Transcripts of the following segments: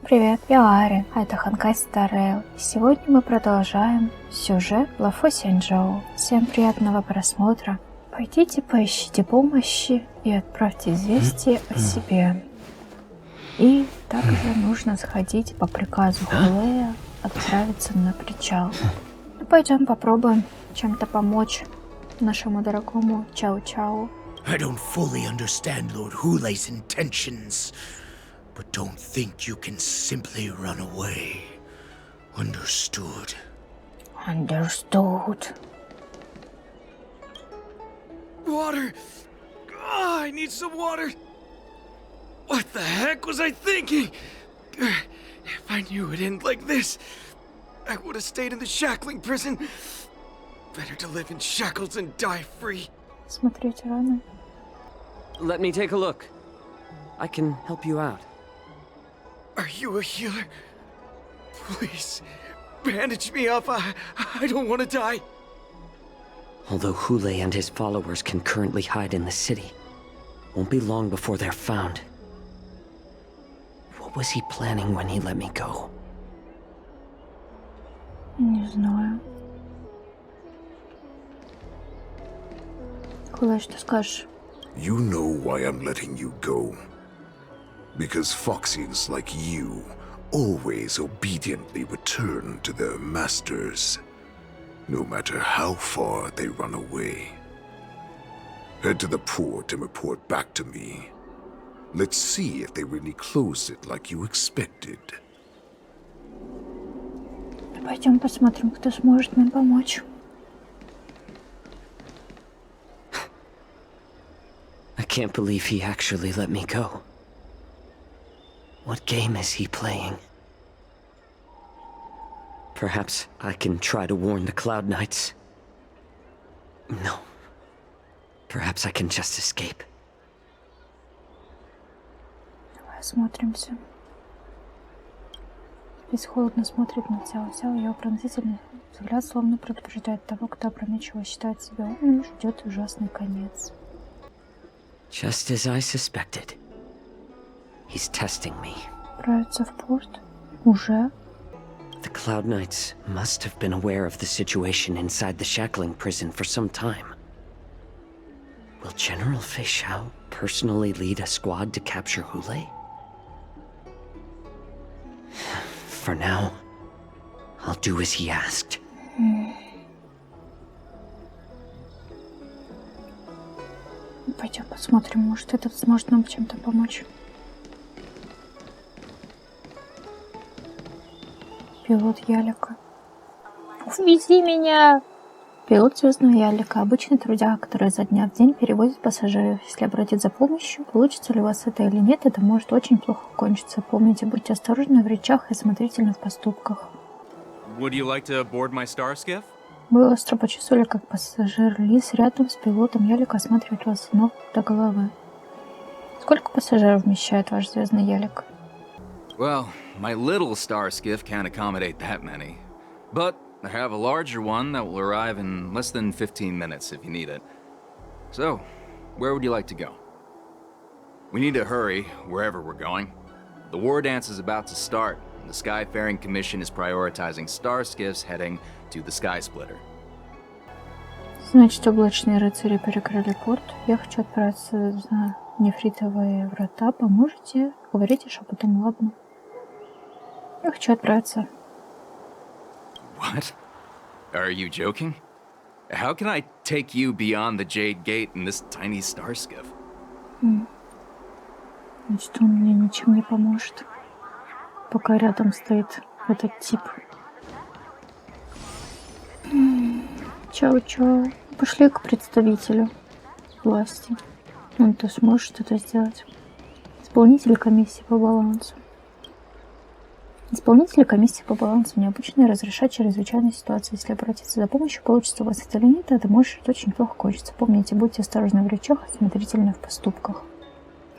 Привет, я Ари, а это honkaistarrail. Сегодня мы продолжаем сюжет Лофу Сяньчжоу. Всем приятного просмотра. Пойдите поищите помощи и отправьте известие о себе. И также нужно сходить по приказу Хулея, отправиться на причал. Ну, пойдем попробуем чем-то помочь нашему дорогому Чао-Чау. I don't fully understand Lord Hulei's intentions, but don't think you can simply run away. Understood? Understood. Water! Oh, I need some water! What the heck was I thinking? If I knew it'd end like this, I would have stayed in the shackling prison. Better to live in shackles and die free. Смотрите раны. Let me take a look. I can help you out. Are you a healer? Please, bandage me up. I don't want to die. Although Hulei and his followers can currently hide in the city, won't be long before they're found. What was he planning when he let me go? Не знаю. Хулей, что скажешь? You know why I'm letting you go. Because foxies like you always obediently return to their masters, no matter how far they run away. Head to the port and report back to me. Let's see if they really closed it like you expected. Пойдем посмотрим, кто сможет нам помочь. I can't believe he actually let me go. What game is he playing? Perhaps I can try to warn the Cloud Knights. No. Perhaps I can just escape. Давай осмотримся. Бесхолодно смотрит на Цзяоцю, его пронзительный взгляд словно предупреждает того, кто опрометчиво считает себя умным, ждет ужасный конец. Just as I suspected. He's testing me. Отправиться в порт? Уже? The Cloud Knights must have been aware of the situation inside the shackling prison for some time. Will General Feixiao personally lead a squad to capture Hulei? For now, I'll do as he asked. Пойдем посмотрим, может, этот сможет нам чем-то помочь. Пилот Ялика. Увези меня! Пилот звездного Ялика. Обычный трудяга, который изо дня в день перевозит пассажиров. Если обратиться за помощью, получится ли у вас это или нет, это может очень плохо кончиться. Помните, будьте осторожны в речах и осмотрительны в поступках. Would you like to board my star skiff? Вы остро почувствовали, как пассажир Лис рядом с пилотом Ялика осматривает вас с ног до головы. Сколько пассажиров вмещает ваш звездный Ялик? Well, my little star skiff can't accommodate that many. But I have a larger one that will arrive in less than 15 minutes if you need it. So, where would you like to go? We need to hurry wherever we're going. The war dance is about to start, and the Skyfaring Commission is prioritizing star skiffs heading to the Sky Splitter. Значит, облачные рыцари перекрыли порт. Я хочу отправиться за нефритовые врата. Поможете? Говорите шепотом, ладно? Я хочу отправиться. What? Are you joking? How can I take you beyond the Jade Gate in this tiny star skiff? Значит, он мне ничем не поможет, пока рядом стоит этот тип. Чао-чао. Пошли к представителю власти. Он-то сможет это сделать. Исполнитель комиссии по балансу. Исполнители комиссии по балансу необычно разрешать чрезвычайные ситуации. Если обратиться за помощью, получится у вас это или нет, это может очень плохо кончиться. Помните, будьте осторожны в речах, осмотрительны в поступках.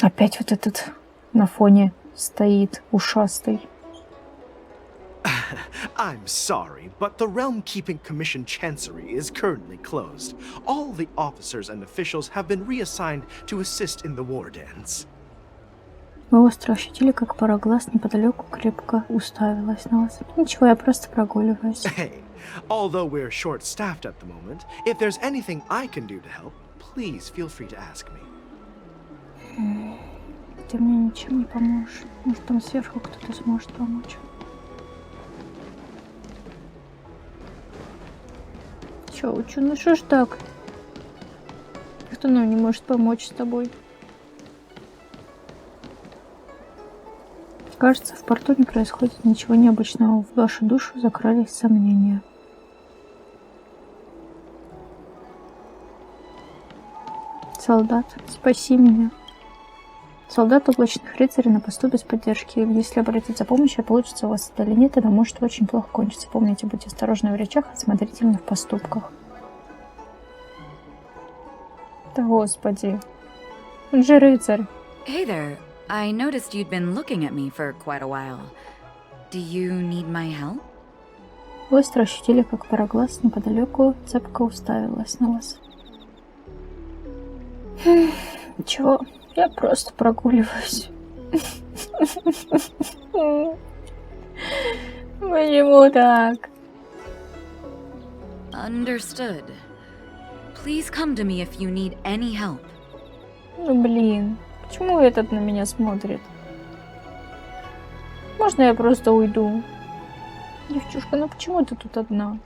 Опять вот этот на фоне стоит ушастый. I'm sorry, but the Realm Keeping Commission Chancery is currently closed. All the officers and officials have been reassigned to assist in the war dance. Мы остро ощутили, как пара глаз неподалеку крепко уставилась на вас. Ничего, я просто прогуливаюсь. Hey, although we're short-staffed at the moment, if there's anything I can do to help, please feel free to ask me. Ты мне ничем не поможешь. Может, там сверху кто-то сможет помочь. Чё, ну что ж так? Кто нам не может помочь с тобой? Кажется, в порту не происходит ничего необычного. В вашу душу закрались сомнения. Солдат, спаси меня. Солдат облачных рыцарей на посту без поддержки. Если обратиться за помощью, получится у вас это или нет, это может очень плохо кончиться. Помните, будьте осторожны в речах, осмотрительны в поступках. Да господи. Он же рыцарь. Hey there. I noticed you'd been looking at me for quite a while. Do you need my help? Вы остро ощутили, как пара глаз неподалеку цепко уставилась на вас. Ничего, я просто прогуливаюсь. Почему так? Understood. Please come to me if you need any help. Ну блин, почему этот на меня смотрит? Можно я просто уйду? Девчушка, ну почему ты тут одна?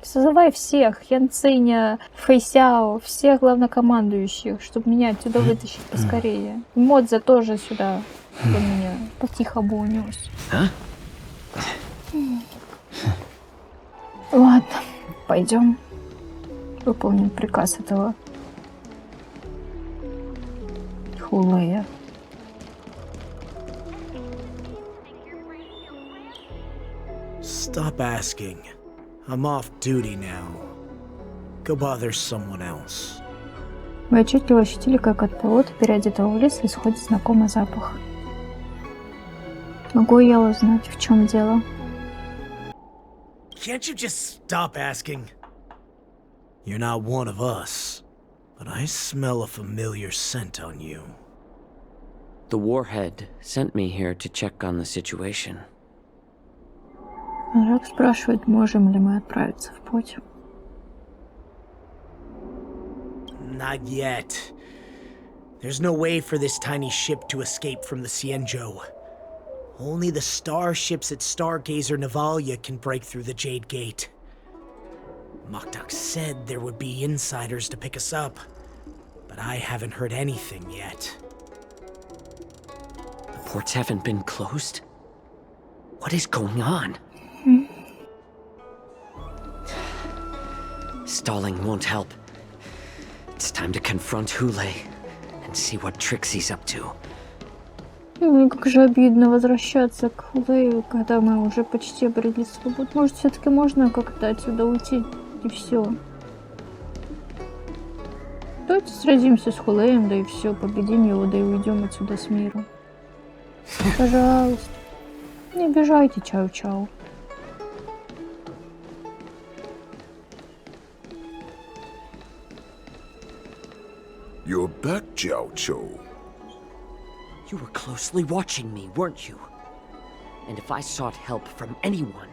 Созывай всех, Ян Циня, Фейсяо, всех главнокомандующих, чтобы меня отсюда вытащить поскорее. И Моцзэ тоже сюда, чтобы меня по-тихому унес. Ладно, пойдем. Выполним приказ этого Хулея. Stop asking. I'm off duty now. Go bother someone else. Вы отчетливо ощутили, как от пилота, переодетого в лес, исходит знакомый запах. Могу я узнать, в чем дело? Can't you just stop asking? You're not one of us, but I smell a familiar scent on you. The warhead sent me here to check on the situation. Рак спрашивает, можем ли мы отправиться в путь. Not yet. There's no way for this tiny ship to escape from the Xianzhou. Only the starships at Stargazer Navalia can break through the Jade Gate. Mokdok said there would be insiders to pick us up, but I haven't heard anything yet. The ports haven't been closed? What is going on? Stalling won't help. It's time to confront Hule and see what tricks he's up to. Ой, как же обидно возвращаться к Хулею, когда мы уже почти обрели свободу. Может, все-таки можно как-то отсюда уйти, и все. Давайте сразимся с Хулеем, да и все, победим его, да и уйдем отсюда с миром. Пожалуйста, не обижайте Чао-Чао. You're back, Zhaochu. You were closely watching me, weren't you? And if I sought help from anyone,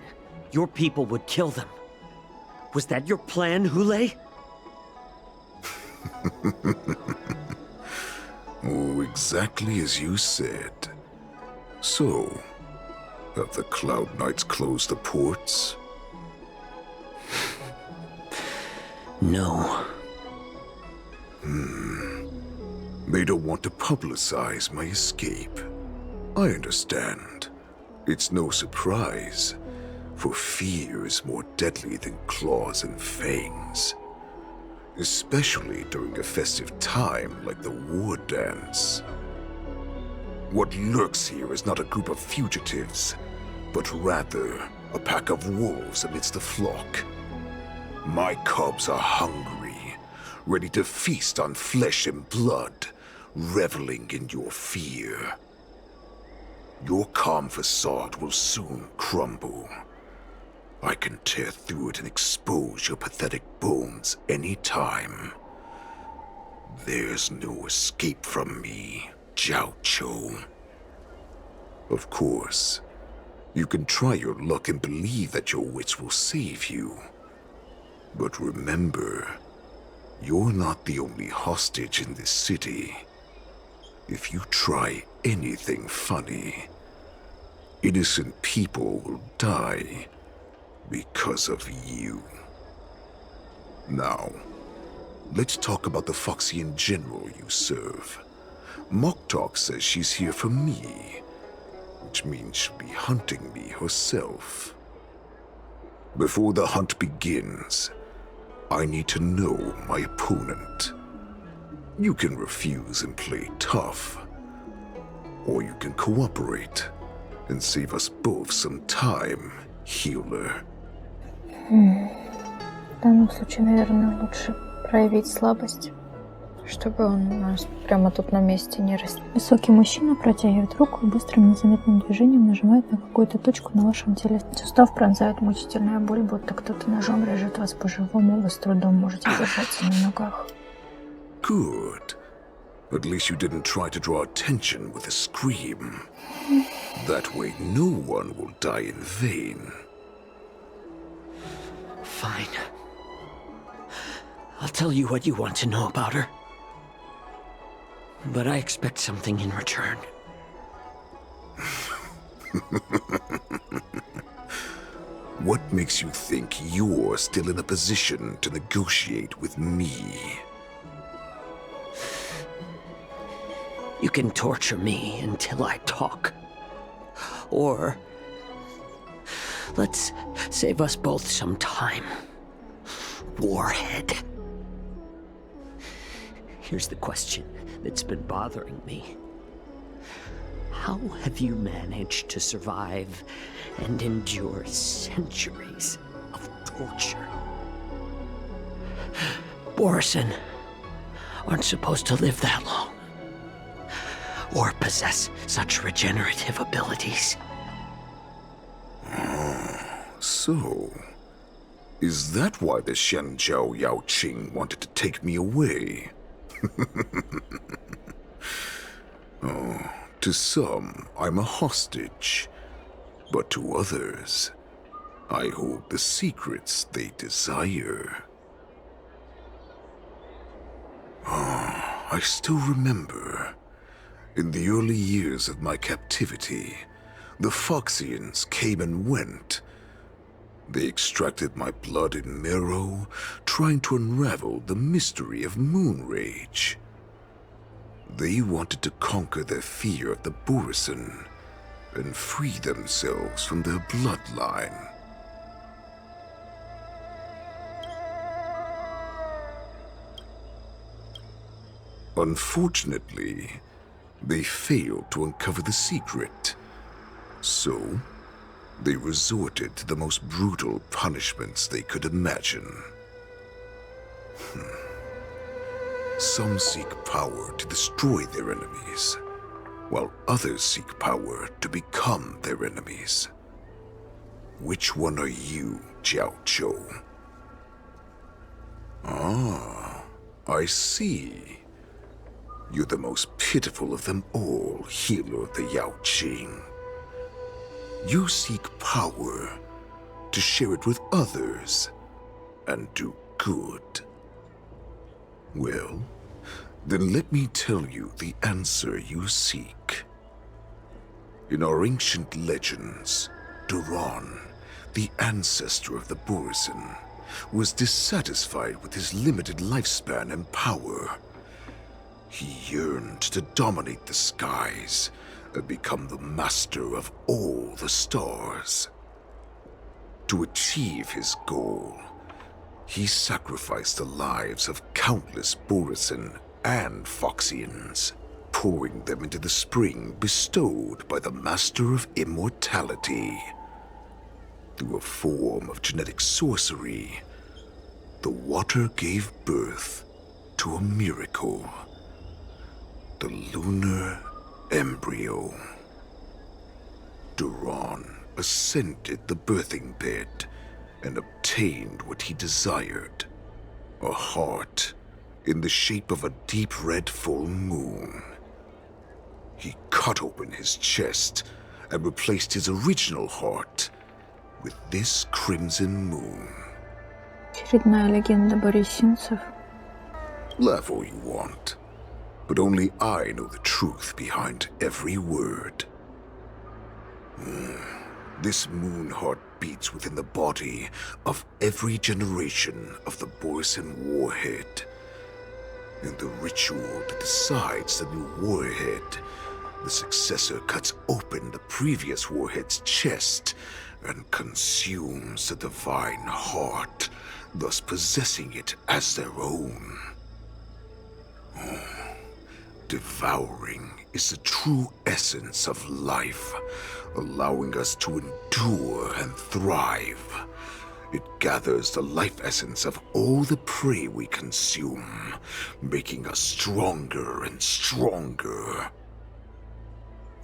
your people would kill them. Was that your plan, Hule? Oh, exactly as you said. So, have the Cloud Knights closed the ports? No. They don't want to publicize my escape. I understand. It's no surprise, for fear is more deadly than claws and fangs. Especially during a festive time like the war dance. What lurks here is not a group of fugitives, but rather a pack of wolves amidst the flock. My cubs are hungry, ready to feast on flesh and blood, reveling in your fear. Your calm facade will soon crumble. I can tear through it and expose your pathetic bones any time. There's no escape from me, Zhaochu. Of course, you can try your luck and believe that your wits will save you. But remember, you're not the only hostage in this city. If you try anything funny, innocent people will die because of you. Now, let's talk about the Foxian general you serve. Moktok says she's here for me, which means she'll be hunting me herself. Before the hunt begins, I need to know my opponent. You can refuse and play tough, or you can cooperate and save us both some time, healer. В данном случае, наверное, лучше проявить слабость, чтобы он у нас прямо тут на месте не растет. Высокий мужчина протягивает руку и быстрым незаметным движением нажимает на какую-то точку на вашем теле. Сустав пронзает мучительная боль, будто кто-то ножом режет вас по-живому, вы с трудом можете держаться на ногах. Good. At least you didn't try to draw attention with a scream. That way no one will die in vain. Fine. I'll tell you what you want to know about her. But I expect something in return. What makes you think you're still in a position to negotiate with me? You can torture me until I talk. Or let's save us both some time. Warhead. Here's the question that's been bothering me. How have you managed to survive and endure centuries of torture? Borisin aren't supposed to live that long, or possess such regenerative abilities. So, is that why the Shanzhou Yao Qing wanted to take me away? Oh, to some, I'm a hostage. But to others, I hold the secrets they desire. Oh, I still remember. In the early years of my captivity, the Foxians came and went. They extracted my blood and marrow, trying to unravel the mystery of moon rage. They wanted to conquer their fear of the Borisin and free themselves from their bloodline. Unfortunately, they failed to uncover the secret. So, they resorted to the most brutal punishments they could imagine. Some seek power to destroy their enemies, while others seek power to become their enemies. Which one are you, Zhaochu? Ah, I see. You're the most pitiful of them all, healer of the Yao Qing. You seek power to share it with others and do good. Well, then let me tell you the answer you seek. In our ancient legends, Duran, the ancestor of the Borisin, was dissatisfied with his limited lifespan and power. He yearned to dominate the skies and become the master of all the stars. To achieve his goal, he sacrificed the lives of countless Borisin and Foxians, pouring them into the spring bestowed by the Master of Immortality. Through a form of genetic sorcery, the water gave birth to a miracle. The lunar embryo. Duran ascended the birthing bed and obtained what he desired, a heart in the shape of a deep red full moon. He cut open his chest and replaced his original heart with this crimson moon. Очередная легенда борисинцев. Laugh all you want, but only I know the truth behind every word. This moon heart beats within the body of every generation of the Borson warhead. In the ritual that decides the new warhead, the successor cuts open the previous warhead's chest and consumes the divine heart, thus possessing it as their own. Devouring is the true essence of life, allowing us to endure and thrive. It gathers the life essence of all the prey we consume, making us stronger and stronger.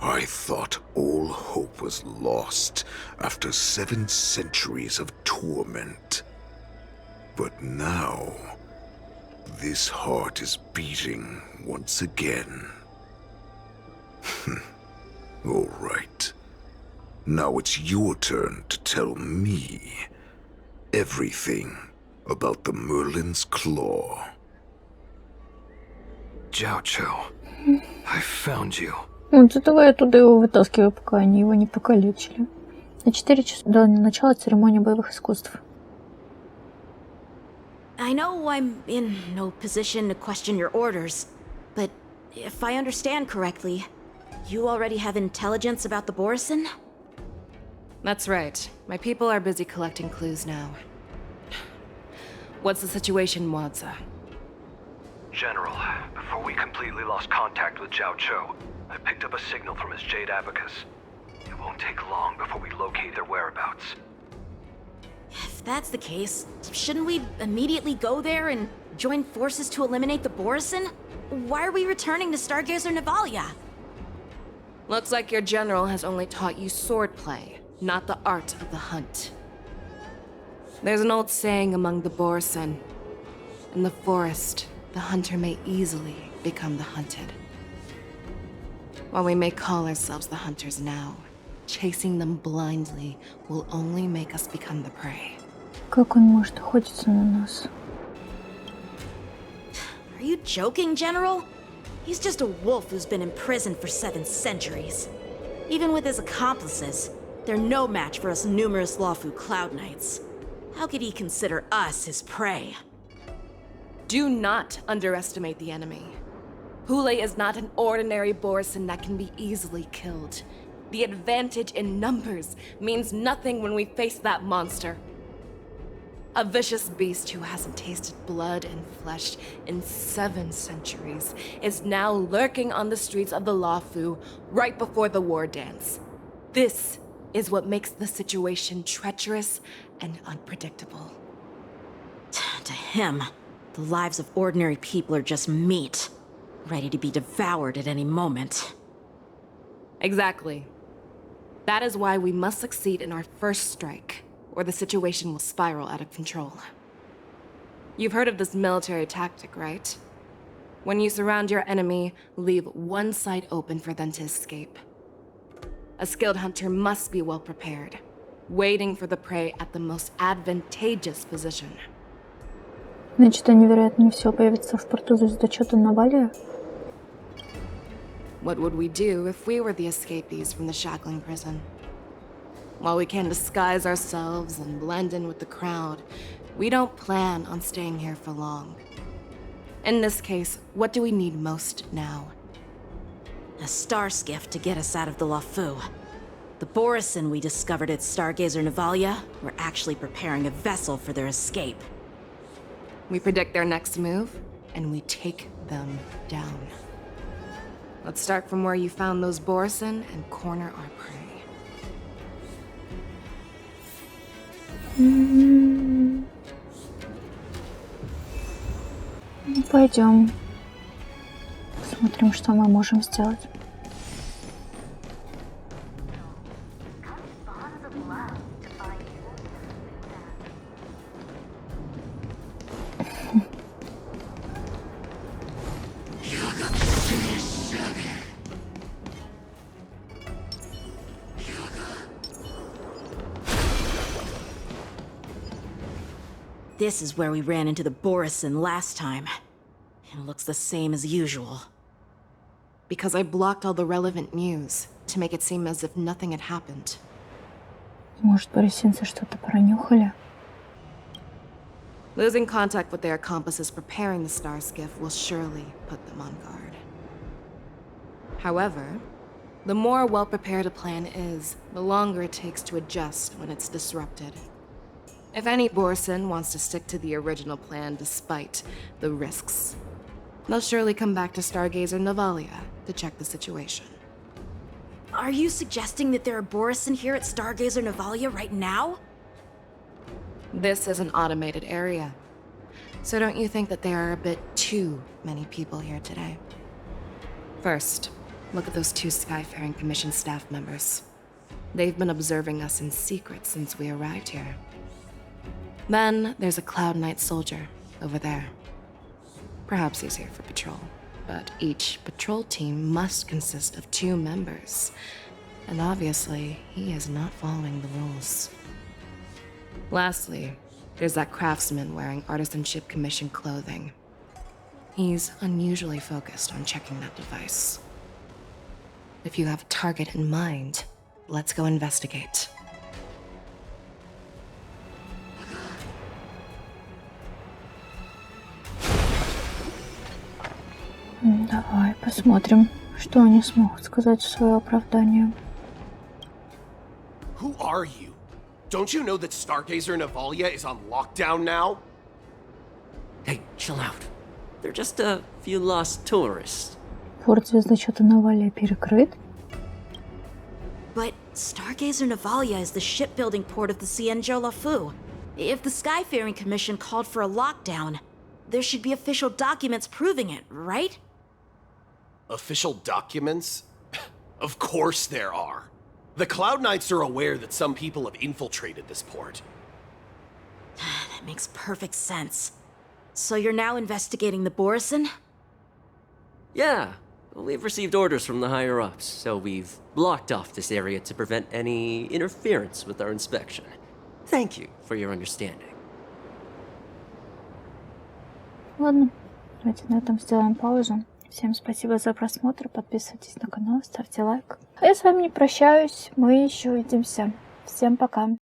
I thought all hope was lost after 7 centuries of torment. But now, this heart is beating once again. All right. Now it's your turn to tell me everything about the Merlin's Claw. Цзяоцю, I found you. Вот этого я туда его вытаскиваю, пока они его не покалечили. На 4 часа до начала церемонии боевых искусств. I know I'm in no position to question your orders, but if I understand correctly, you already have intelligence about the Borison? That's right. My people are busy collecting clues now. What's the situation, Moцzэ? General, before we completely lost contact with Zhaochu, I picked up a signal from his Jade Abacus. It won't take long before we locate their whereabouts. If that's the case, shouldn't we immediately go there and join forces to eliminate the Borison? Why are we returning to Stargazer Navalia? Looks like your general has only taught you swordplay, not the art of the hunt. There's an old saying among the Borison. In the forest, the hunter may easily become the hunted. While we may call ourselves the hunters now, chasing them blindly will only make us become the prey. Как он может охотиться на нас? Are you joking, General? He's just a wolf who's been imprisoned for 7 centuries. Even with his accomplices, they're no match for us numerous Lawfu Cloud Knights. How could he consider us his prey? Do not underestimate the enemy. Hule is not an ordinary Borison that can be easily killed. The advantage in numbers means nothing when we face that monster. A vicious beast who hasn't tasted blood and flesh in 7 centuries is now lurking on the streets of the Lawfu right before the war dance. This is what makes the situation treacherous and unpredictable. To him, the lives of ordinary people are just meat, ready to be devoured at any moment. Exactly. That is why we must succeed in our first strike, or the situation will spiral out of control. You've heard of this military tactic, right? When you surround your enemy, leave one side open for them to escape. A skilled hunter must be well prepared, waiting for the prey at the most advantageous position. Значит, они, вероятнее всего, появятся в порту звездочета Навалия? What would we do if we were the escapees from the shackling prison? While we can disguise ourselves and blend in with the crowd, we don't plan on staying here for long. In this case, what do we need most now? A star skiff to get us out of the Lawfu. The Borison we discovered at Stargazer Navalia were actually preparing a vessel for their escape. We predict their next move, and we take them down. Let's start from where you found those Borison and corner our prey. Пойдем. Посмотрим, что мы можем сделать. This is where we ran into the Borisin last time. It looks the same as usual. Because I blocked all the relevant news to make it seem as if nothing had happened. Может, борисинцы что-то пронюхали? Losing contact with their accomplices preparing the star skiff will surely put them on guard. However, the more well-prepared a plan is, the longer it takes to adjust when it's disrupted. If any Borisin wants to stick to the original plan despite the risks, they'll surely come back to Stargazer Navalia to check the situation. Are you suggesting that there are Borisin here at Stargazer Navalia right now? This is an automated area, so don't you think that there are a bit too many people here today? First, look at those 2 Skyfaring Commission staff members. They've been observing us in secret since we arrived here. Then there's a Cloud Knight soldier over there. Perhaps he's here for patrol, but each patrol team must consist of 2 members, and obviously he is not following the rules. Lastly, there's that craftsman wearing Artisanship Commission clothing. He's unusually focused on checking that device. If you have a target in mind, let's go investigate. Давай посмотрим, что они смогут сказать в свое оправдание. Who are you? Don't you know that Stargazer Navalia is on lockdown now? Hey, chill out. They're just a few lost tourists. Порт звездочета Навалия перекрыт. But Stargazer Navalia is the shipbuilding port of the Xianzhou Lофу. If the Skyfaring Commission called for a lockdown, there should be official documents proving it, right? Official documents? Of course there are. The Cloud Knights are aware that some people have infiltrated this port. That makes perfect sense. So you're now investigating the Borisin? Yeah, we've received orders from the higher-ups, so we've blocked off this area to prevent any interference with our inspection. Thank you for your understanding. Ладно, давайте на этом сделаем паузу. Всем спасибо за просмотр, подписывайтесь на канал, ставьте лайк. А я с вами не прощаюсь, мы еще увидимся. Всем пока.